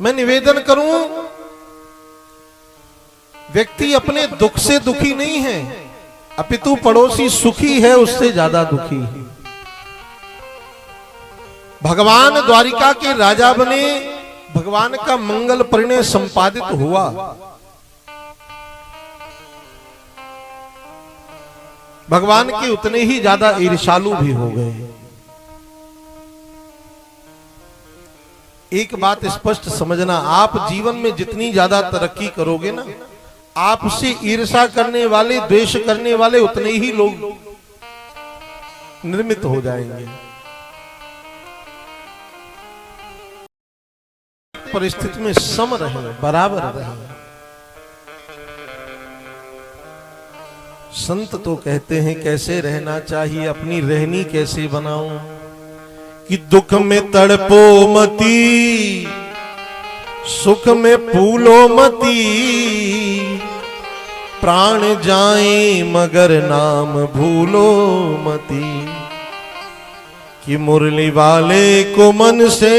मैं निवेदन करूं, व्यक्ति अपने दुख से दुखी नहीं है, अपितु पड़ोसी सुखी है उससे ज्यादा दुखी है। भगवान द्वारिका के राजा बने, भगवान का मंगल परिणय संपादित हुआ, भगवान के उतने ही ज्यादा ईर्ष्यालु भी हो गए। एक बात स्पष्ट समझना, आप जीवन में जितनी ज्यादा तरक्की करोगे ना, आपसे ईर्ष्या करने वाले, द्वेष करने वाले उतने ही लोग निर्मित हो जाएंगे। परिस्थिति में सम रहे, बराबर रहे। संत तो कहते हैं कैसे रहना चाहिए, अपनी रहनी कैसे बनाऊं, कि दुख में तड़पो मती, सुख में फूलो मती, प्राण जाए मगर नाम भूलो मती, कि मुरली वाले को मन से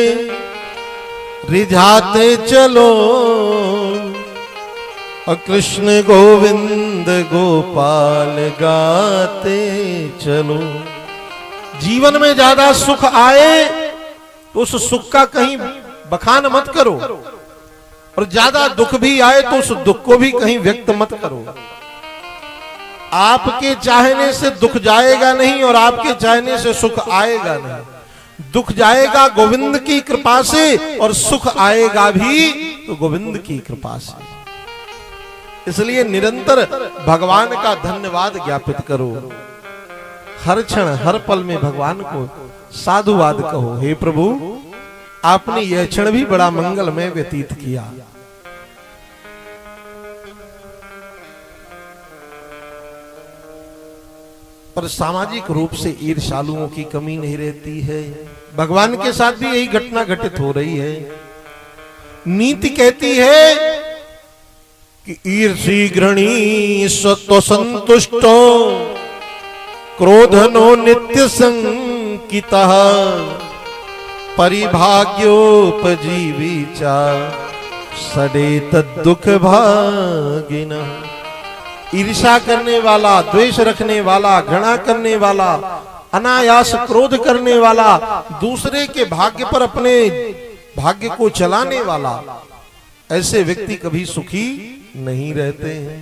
रिझाते चलो, और कृष्ण गोविंद गोपाल गाते चलो। जीवन में ज्यादा सुख आए तो उस सुख का कहीं बखान मत करो, और ज्यादा दुख भी आए तो उस दुख को भी कहीं व्यक्त मत करो। आपके चाहने से दुख जाएगा नहीं और आपके चाहने से सुख आएगा नहीं। दुख जाएगा गोविंद की कृपा से और सुख आएगा भी तो गोविंद की कृपा से। इसलिए निरंतर भगवान का धन्यवाद ज्ञापित करो, हर क्षण हर पल में भगवान को साधुवाद कहो, हे प्रभु आपने यह क्षण भी बड़ा मंगलमय व्यतीत किया। पर सामाजिक रूप से ईर्ष्यालुओं की कमी नहीं रहती है। भगवान के साथ भी यही घटना घटित हो रही है। नीति कहती है कि ईर्षि घृणी स्वतो संतुष्टो, क्रोधनो नित्य संकितः, परिभाग्योपजीवी चा सडे तद्दुख भागिनः। ईर्ष्या करने वाला, द्वेष रखने वाला, घृणा करने वाला, अनायास क्रोध करने वाला, दूसरे के भाग्य पर अपने भाग्य को चलाने वाला, ऐसे व्यक्ति कभी सुखी नहीं रहते हैं।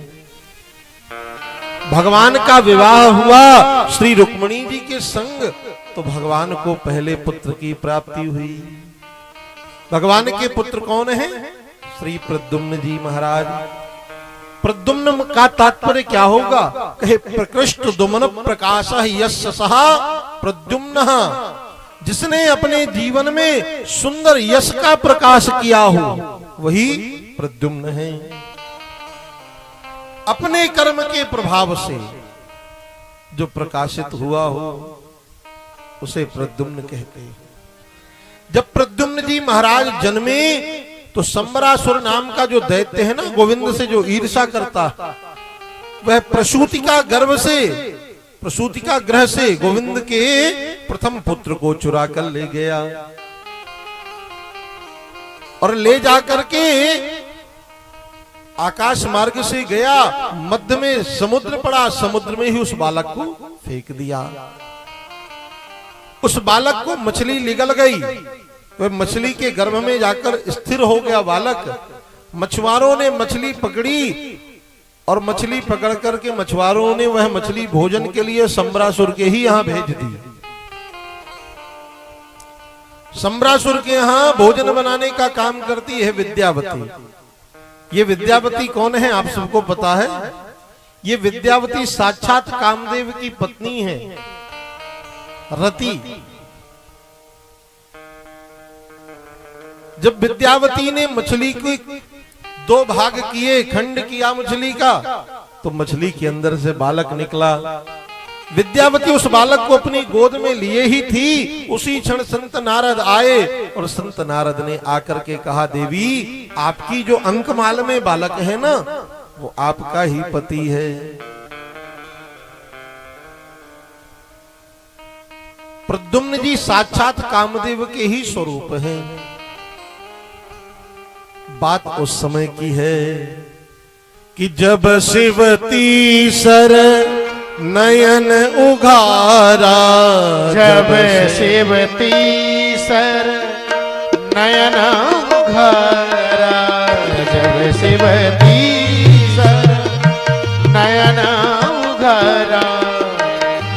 भगवान का विवाह हुआ श्री रुक्मिणी जी के संग, तो भगवान को पहले पुत्र की प्राप्ति हुई। भगवान के पुत्र कौन हैं? श्री प्रद्युम्न जी महाराज। प्रद्युम्न का तात्पर्य क्या होगा? कहे प्रकृष्ट दुमन प्रकाश यस्य सः प्रद्युम्न, जिसने अपने जीवन में सुंदर यश का प्रकाश किया हो वही प्रद्युम्न है। अपने कर्म के प्रभाव से जो प्रकाशित हुआ हो उसे प्रद्युम्न कहते हैं। जब प्रद्युम्न जी महाराज जन्मे तो संबरासुर नाम का जो दैत्य है ना, गोविंद से जो ईर्ष्या करता, वह प्रसूतिका गर्भ से, प्रसूतिका ग्रह से गोविंद के प्रथम पुत्र को चुरा कर ले गया और ले जाकर के आकाश मार्ग से गया। मध्य में समुद्र पड़ा, समुद्र में ही उस बालक को फेंक दिया। उस बालक को मछली निगल गई, वह मछली के गर्भ में जाकर स्थिर हो गया बालक। मछुआरों ने मछली पकड़ी और मछली पकड़ करके मछुआरों ने वह मछली भोजन के लिए संबरासुर के ही यहां भेज दी। संबरासुर के यहां भोजन बनाने का काम करती है विद्यावती। ये विद्यावती कौन है आप सबको पता है? ये विद्यावती साक्षात कामदेव की पत्नी है, रति। जब विद्यावती ने मछली को दो भाग किए, खंड किया मछली का, तो मछली के अंदर से बालक निकला। विद्यावती उस बालक को अपनी गोद में लिए ही थी, उसी क्षण संत नारद आए और संत नारद ने आकर के कहा, देवी आपकी जो अंकमाल में बालक है ना, वो आपका ही पति है। प्रद्युम्न जी साक्षात कामदेव के ही स्वरूप हैं। बात उस समय की है कि जब शिव तीसर नयन उघारा, जब शिव तीसर नयन उघारा, जब शिव तीसर नयन उघारा,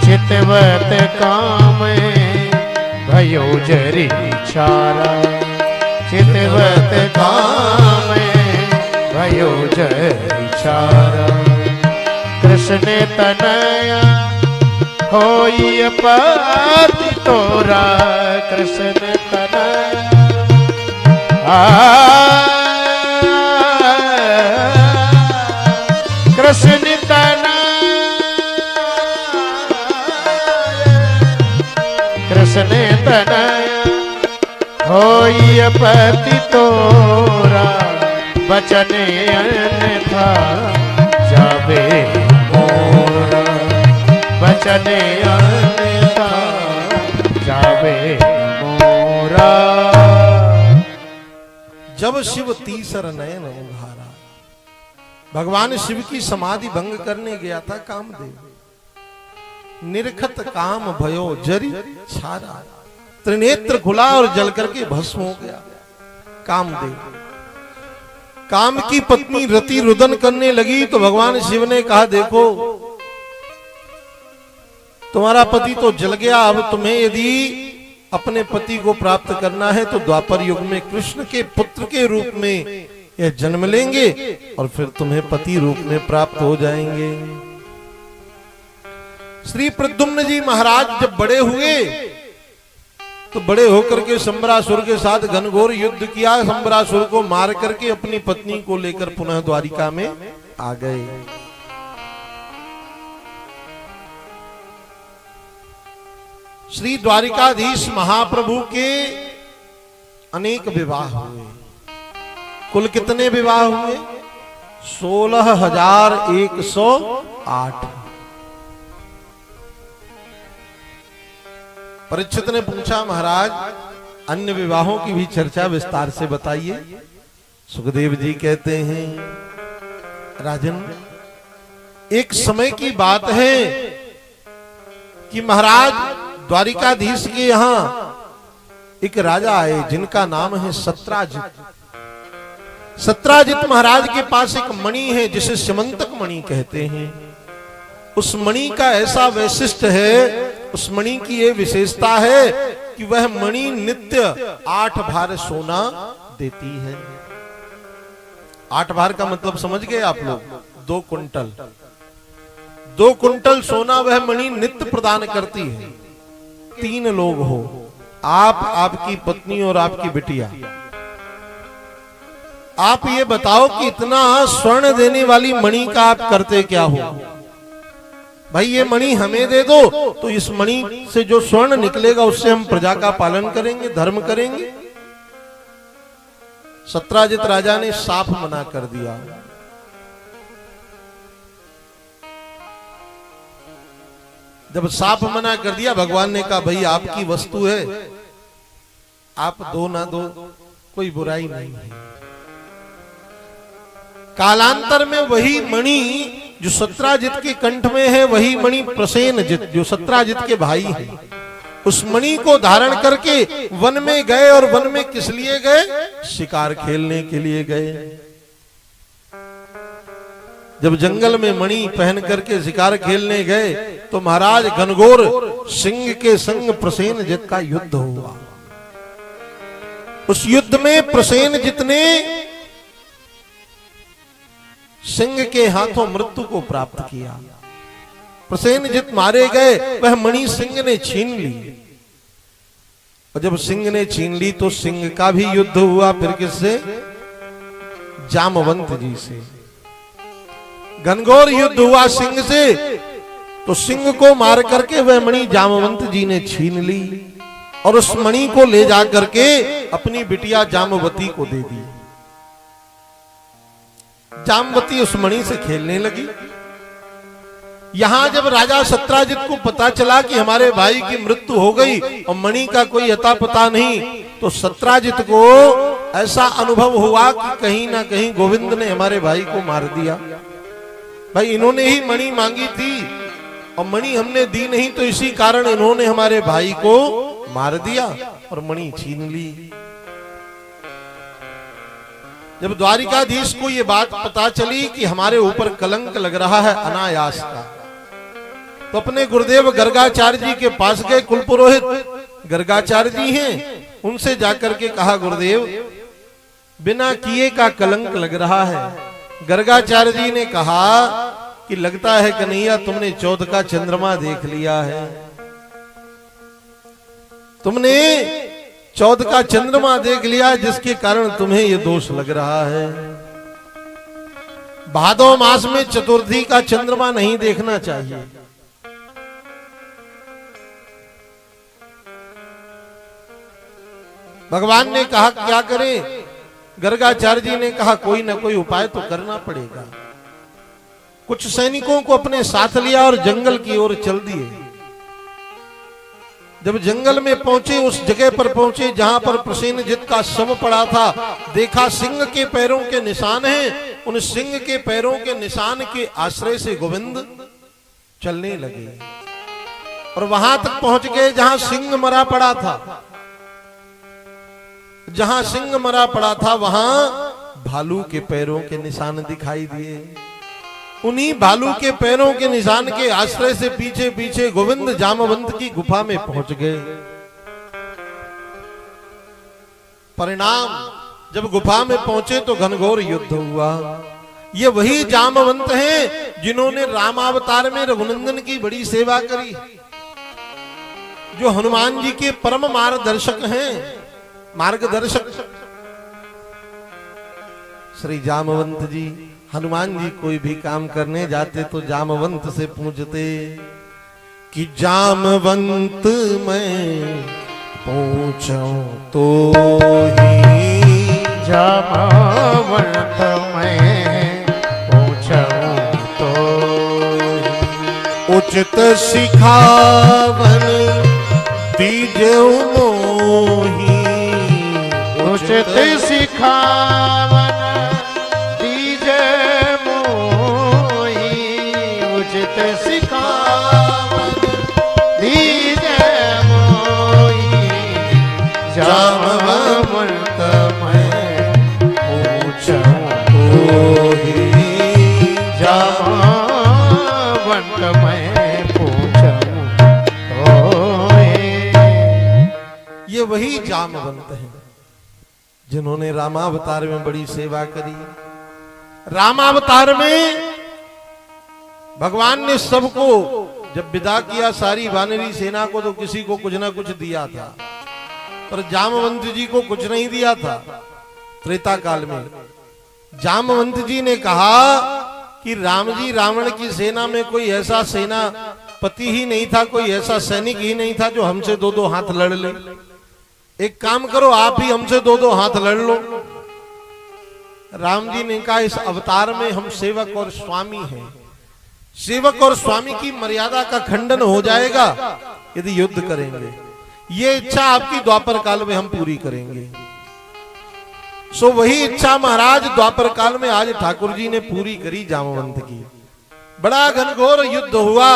चितवत काम भयो जरी छारा, चितवत काम भयो जरी छारा। कृष्ण तनया होई पति तोरा, कृष्ण तनया कृष्ण तनया, कृष्ण तनया होई पति तोरा, बचन अन्यथा जावे मोरा, बचन अन्यथा जावे मोरा। जब शिव तीसर नयन उघारा, भगवान शिव की समाधि भंग करने गया था कामदेव, निरखत काम भयो जरी छारा, त्रिनेत्र खुला और जल करके भस्म हो गया कामदेव। काम की पत्नी रति रुदन करने लगी तो भगवान शिव ने कहा, देखो तुम्हारा पति तो जल गया, अब तुम्हें यदि अपने पति को प्राप्त करना है तो द्वापर युग में कृष्ण के पुत्र के रूप में यह जन्म लेंगे और फिर तुम्हें पति रूप में प्राप्त हो जाएंगे। श्री प्रद्युम्न जी महाराज जब बड़े हुए तो बड़े होकर के शंबरासुर के साथ घनघोर युद्ध किया, शंबरासुर को मार करके अपनी पत्नी को लेकर पुनः द्वारिका में आ गए। श्री द्वारिकाधीश महाप्रभु के अनेक विवाह हुए। कुल कितने विवाह हुए? 16,108। परीक्षित ने पूछा, महाराज अन्य विवाहों की भी चर्चा विस्तार से बताइए। सुखदेव जी कहते हैं, राजन एक समय की बात है कि महाराज द्वारिकाधीश के यहां एक राजा आए जिनका नाम है सत्राजित। सत्राजित महाराज के पास एक मणि है जिसे स्यमंतक मणि कहते हैं। उस मणि का ऐसा वैशिष्ट है, उस मणि की ये विशेषता है कि वह मणि नित्य 8 भार सोना देती है। 8 भार का मतलब समझ गए आप लोग? 2 कुंटल। 2 कुंटल सोना वह मणि नित्य प्रदान करती है। 3 लोग हो, आप, आपकी पत्नी और आपकी बिटिया। आप ये बताओ कि इतना स्वर्ण देने वाली मणि का आप करते क्या हो? भाई ये मणि हमें दे दो तो इस मणि से जो स्वर्ण निकलेगा उससे हम प्रजा का पालन करेंगे, धर्म करेंगे। सत्राजित राजा ने साफ मना कर दिया। जब साफ मना कर दिया, भगवान ने कहा, भाई आपकी वस्तु है, आप दो ना दो, कोई बुराई नहीं है। कालांतर में वही मणि जो सत्राजित के कंठ में है, वही मणि प्रसेनजित जो सत्राजित के भाई हैं, उस मणि को धारण करके वन में गए। और वन में किस लिए गए? शिकार खेलने के लिए गए। जब जंगल में मणि पहन करके शिकार खेलने गए तो महाराज घनघोर सिंह के संग प्रसेनजित का युद्ध हुआ। उस युद्ध में प्रसेनजित ने सिंह के हाथों मृत्यु को प्राप्त किया। प्रसेनजित मारे गए, वह मणि सिंह ने छीन ली। और जब सिंह ने छीन ली तो सिंह का भी युद्ध हुआ। फिर किससे? जामवंत जी से घनघोर युद्ध हुआ सिंह से। तो सिंह को मार करके वह मणि जामवंत जी ने छीन ली और उस मणि को ले जा करके अपनी बिटिया जामवती को दे दी। जामवती उस मणि से खेलने लगी। यहां जब राजा सत्राजित को पता चला कि हमारे भाई की मृत्यु हो गई और मणि का कोई अता पता नहीं, तो सत्राजित को ऐसा अनुभव हुआ कि कहीं ना कहीं गोविंद ने हमारे भाई को मार दिया। भाई इन्होंने ही मणि मांगी थी और मणि हमने दी नहीं, तो इसी कारण इन्होंने हमारे भाई को मार दिया और मणि छीन ली। जब द्वारिकाधीश को ये बात पता चली कि हमारे ऊपर कलंक लग रहा है अनायास का, तो अपने गुरुदेव गर्गाचार्य जी के पास गए। कुलपुरोहित गर्गाचार्य जी हैं, उनसे जाकर के कहा गुरुदेव बिना किए का कलंक लग रहा है। गर्गाचार्य जी ने कहा कि लगता है कन्हैया तुमने चौथ का चंद्रमा देख लिया है, तुमने चौथ का चंद्रमा देख लिया, जिसके कारण तुम्हें यह दोष लग रहा है। भादो मास में चतुर्थी का चंद्रमा नहीं देखना चाहिए। भगवान ने कहा क्या करें? गर्गाचार्य जी ने कहा कोई ना कोई उपाय तो करना पड़ेगा। कुछ सैनिकों को अपने साथ लिया और जंगल की ओर चल दिए। जब जंगल में पहुंचे, उस जगह पर पहुंचे जहां पर प्रसेनजित का शव पड़ा था, देखा सिंह के पैरों के निशान हैं। उन सिंह के पैरों के निशान के आश्रय से गोविंद चलने लगे और वहां तक पहुंच गए जहां सिंह मरा पड़ा था। जहां सिंह मरा पड़ा था वहां भालू के पैरों के निशान दिखाई दिए। उन्हीं भालू के पैरों के निशान के आश्रय से पीछे पीछे गोविंद जामवंत की गुफा में पहुंच गए। परिणाम जब गुफा में पहुंचे तो घनघोर युद्ध हुआ। ये वही जामवंत हैं जिन्होंने रामावतार में रघुनंदन की बड़ी सेवा करी, जो हनुमान जी के परम मार्गदर्शक हैं, मार्गदर्शक। श्री जामवंत जी, हनुमान जी कोई भी काम करने जाते तो जामवंत से पूछते कि जामवंत मैं पूछूं तो ही, जामवंत मैं पूछूं तो ही, उचित सिखावन दीजो मोही, उचित सिखावन दीजे मोही, उचित सिखावन दीजे मोही, जामवंत मैं पूछूं तो ही, जामवंत मैं पूछूं तो ही। ये वही जामवंत हैं जिन्होंने रामावतार में बड़ी सेवा करी। रामावतार में भगवान ने सबको जब विदा किया, सारी वानरी सेना को, तो किसी को कुछ ना कुछ दिया था, पर जामवंत जी को कुछ नहीं दिया था। त्रेता काल में जामवंत जी ने कहा कि राम जी, रावण की सेना में कोई ऐसा सेनापति ही नहीं था, कोई ऐसा सैनिक ही नहीं था जो हमसे दो दो हाथ लड़ ले। एक काम करो, आप ही हमसे दो दो हाथ लड़ लो। राम जी ने कहा इस अवतार में हम सेवक और स्वामी हैं, सेवक और स्वामी की मर्यादा का खंडन हो जाएगा यदि युद्ध करेंगे। ये इच्छा आपकी द्वापर काल में हम पूरी करेंगे। सो वही इच्छा महाराज द्वापर काल में आज ठाकुर जी ने पूरी करी जामवंत की। बड़ा घनघोर युद्ध हुआ,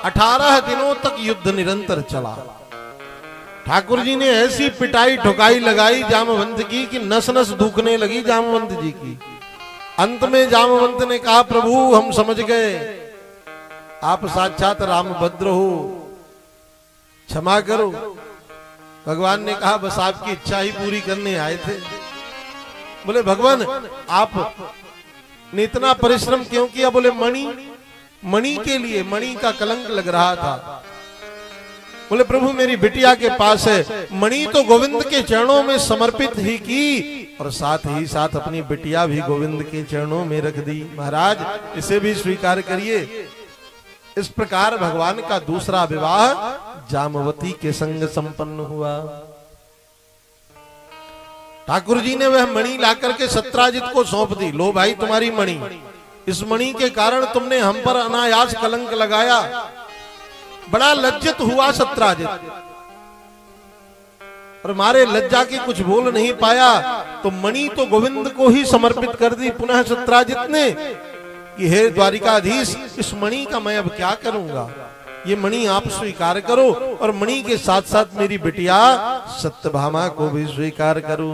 18 दिनों तक युद्ध निरंतर चला। ठाकुर जी ने ऐसी पिटाई ठुकाई लगाई जामवंत की कि नस नस दुखने लगी जामवंत जी की। अंत में जामवंत ने कहा प्रभु हम समझ गए, आप साक्षात रामभद्र हो, क्षमा करो। भगवान ने कहा बस आपकी इच्छा ही पूरी करने आए थे। बोले भगवान आप ने इतना परिश्रम क्यों किया? बोले मणि के लिए, मणि का कलंक लग रहा था। बोले प्रभु मेरी बिटिया के पास है, मणि तो गोविंद के चरणों में समर्पित ही की और साथ ही साथ अपनी बिटिया भी गोविंद के चरणों में रख दी। महाराज इसे भी स्वीकार करिए। इस प्रकार भगवान का दूसरा विवाह जामवती के संग संपन्न हुआ। ठाकुर जी ने वह मणि लाकर के सत्राजित को सौंप दी। लो भाई तुम्हारी मणि, इस मणि के कारण तुमने हम पर अनायास कलंक लगाया। बड़ा लज्जित हुआ सत्राजित। और मारे लज्जा के कुछ बोल नहीं पाया, तो मणि तो गोविंद को ही समर्पित कर दी पुनः सत्राजित ने कि हे द्वारिकाधीश, इस मणि का मैं अब क्या करूंगा, ये मणि आप स्वीकार करो और मणि के साथ साथ मेरी बिटिया सत्यभामा को भी स्वीकार करो।